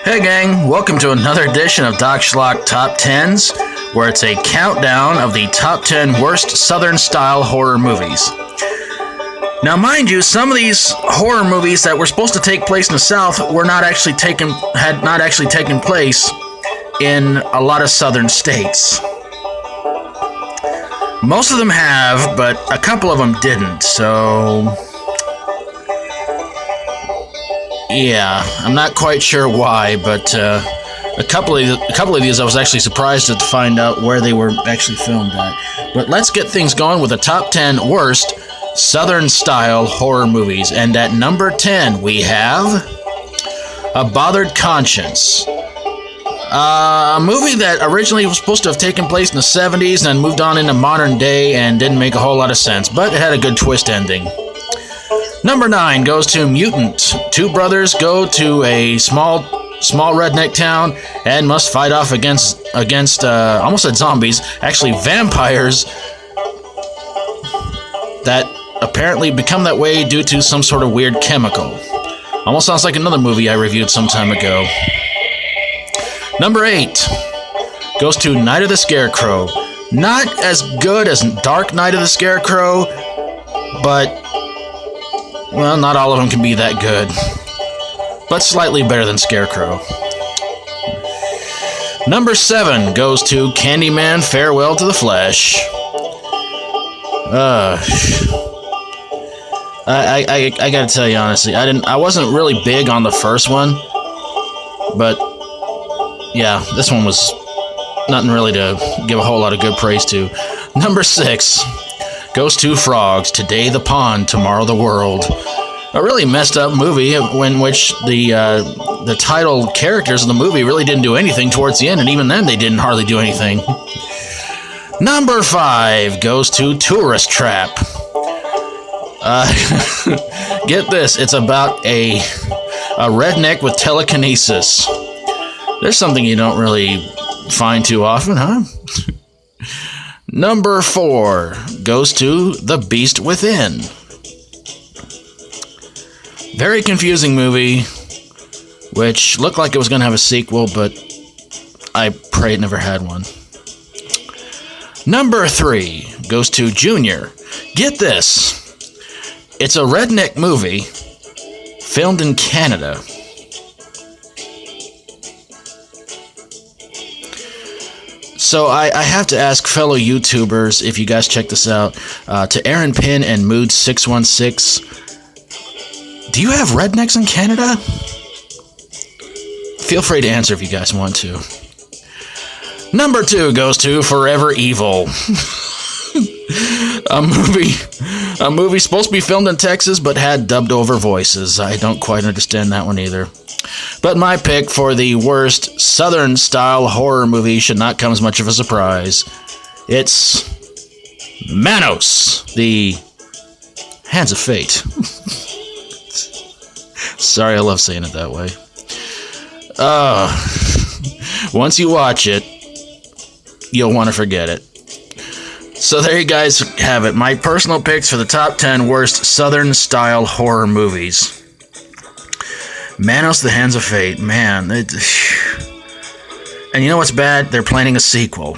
Hey gang, welcome to another edition of Doc Schlock Top 10s, where it's a countdown of the top 10 worst Southern-style horror movies. Now mind you, some of these horror movies that were supposed to take place in the South had not actually taken place in a lot of southern states. Most of them have, but a couple of them didn't, so yeah, I'm not quite sure why, but a couple of these I was actually surprised to find out where they were actually filmed at. But let's get things going with the top 10 worst Southern-style horror movies. And at number 10, we have A Bothered Conscience. A movie that originally was supposed to have taken place in the 70s and then moved on into modern day and didn't make a whole lot of sense, but it had a good twist ending. Number 9 goes to Mutant. Two brothers go to a small redneck town and must fight off against almost said zombies, actually vampires that apparently become that way due to some sort of weird chemical. Almost sounds like another movie I reviewed some time ago. Number 8 goes to Night of the Scarecrow. Not as good as Dark Night of the Scarecrow, but well, not all of them can be that good, but slightly better than Scarecrow. Number 7 goes to Candyman Farewell to the Flesh. I gotta tell you honestly, I wasn't really big on the first one, but yeah, this one was nothing really to give a whole lot of good praise to. Number 6 goes to Frogs. Today the Pond, Tomorrow the World. A really messed up movie in which the title characters of the movie really didn't do anything towards the end, and even then they didn't hardly do anything. Number 5 goes to Tourist Trap. Get this, it's about a redneck with telekinesis. There's something you don't really find too often, huh? Number 4 goes to The Beast Within. Very confusing movie, which looked like it was going to have a sequel, but I pray it never had one. Number 3 goes to Junior. Get this. It's a redneck movie filmed in Canada. So I have to ask fellow YouTubers, if you guys check this out, to Aaron Pin and Mood616, do you have rednecks in Canada? Feel free to answer if you guys want to. Number 2 goes to Forever Evil. A movie supposed to be filmed in Texas, but had dubbed over voices. I don't quite understand that one either. But my pick for the worst Southern-style horror movie should not come as much of a surprise. It's Manos, the Hands of Fate. Sorry, I love saying it that way. Once you watch it, you'll want to forget it. So there you guys have it. My personal picks for the top 10 worst Southern-style horror movies. Manos, the Hands of Fate. Man. And you know what's bad? They're planning a sequel.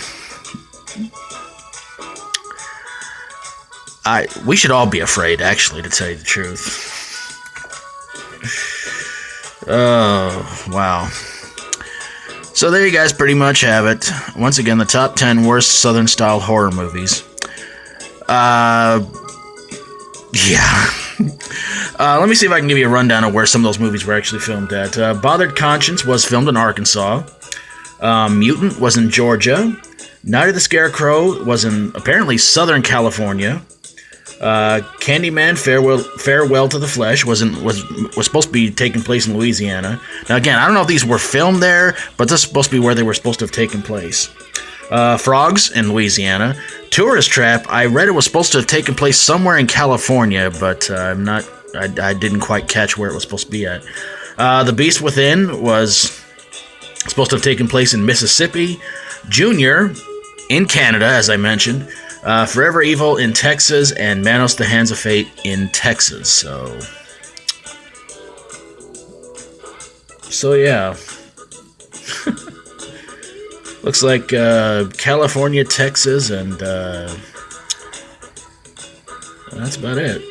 We should all be afraid, actually, to tell you the truth. Oh, wow. So there you guys pretty much have it. Once again, the top 10 worst Southern-style horror movies. Yeah. Let me see if I can give you a rundown of where some of those movies were actually filmed at. Bothered Conscience was filmed in Arkansas. Mutant was in Georgia. Night of the Scarecrow was in, apparently, Southern California. Candyman Farewell to the Flesh was supposed to be taking place in Louisiana. Now again, I don't know if these were filmed there, but this is supposed to be where they were supposed to have taken place. Frogs in Louisiana. Tourist Trap, I read it was supposed to have taken place somewhere in California, but I didn't quite catch where it was supposed to be at. The Beast Within was supposed to have taken place in Mississippi. Junior in Canada, as I mentioned. Forever Evil in Texas, and Manos, the Hands of Fate in Texas. So yeah. Looks like California, Texas, and that's about it.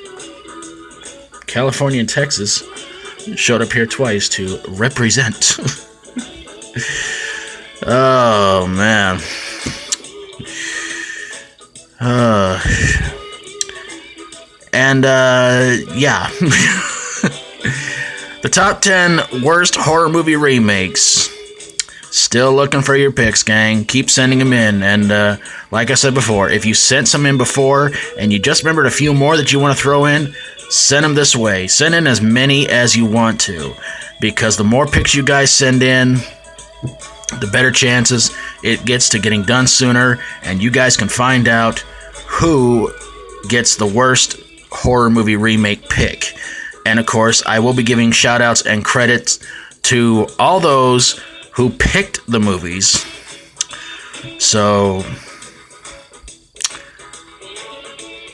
California and Texas showed up here twice to represent. Oh, man. And, yeah. The top 10 worst horror movie remakes. Still looking for your picks, gang. Keep sending them in. And like I said before, if you sent some in before and you just remembered a few more that you want to throw in, send them this way. Send in as many as you want to. Because the more picks you guys send in, the better chances it gets to getting done sooner. And you guys can find out who gets the worst horror movie remake pick. And of course, I will be giving shout outs and credits to all those who picked the movies. So,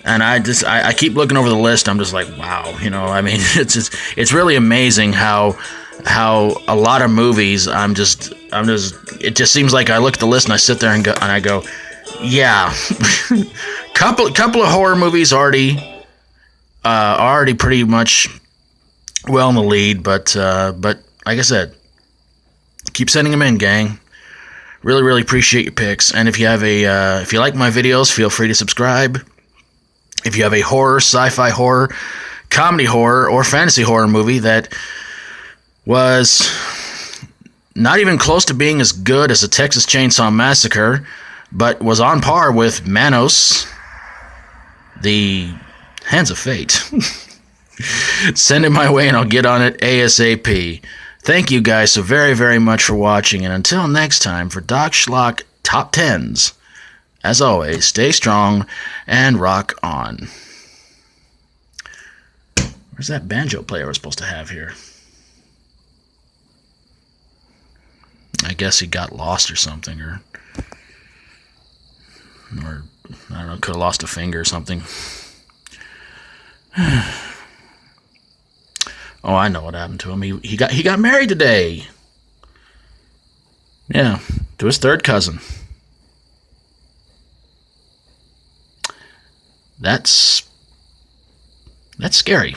and I keep looking over the list. I'm just like, wow, you know, I mean, it's really amazing how a lot of movies it just seems like I look at the list and I sit there and I go, yeah, couple of horror movies already pretty much well in the lead, but like I said, keep sending them in, gang. Really appreciate your picks. And if you like my videos, feel free to subscribe. If you have a horror, sci-fi horror, comedy horror, or fantasy horror movie that was not even close to being as good as the Texas Chainsaw Massacre, but was on par with Manos, the Hands of Fate, send it my way and I'll get on it ASAP. Thank you guys so very much for watching, and until next time, for Doc Schlock Top 10s, as always, stay strong and rock on. Where's that banjo player we're supposed to have here? I guess he got lost or something, or I don't know, could have lost a finger or something. Oh, I know what happened to him. He got married today. Yeah, to his third cousin. That's scary.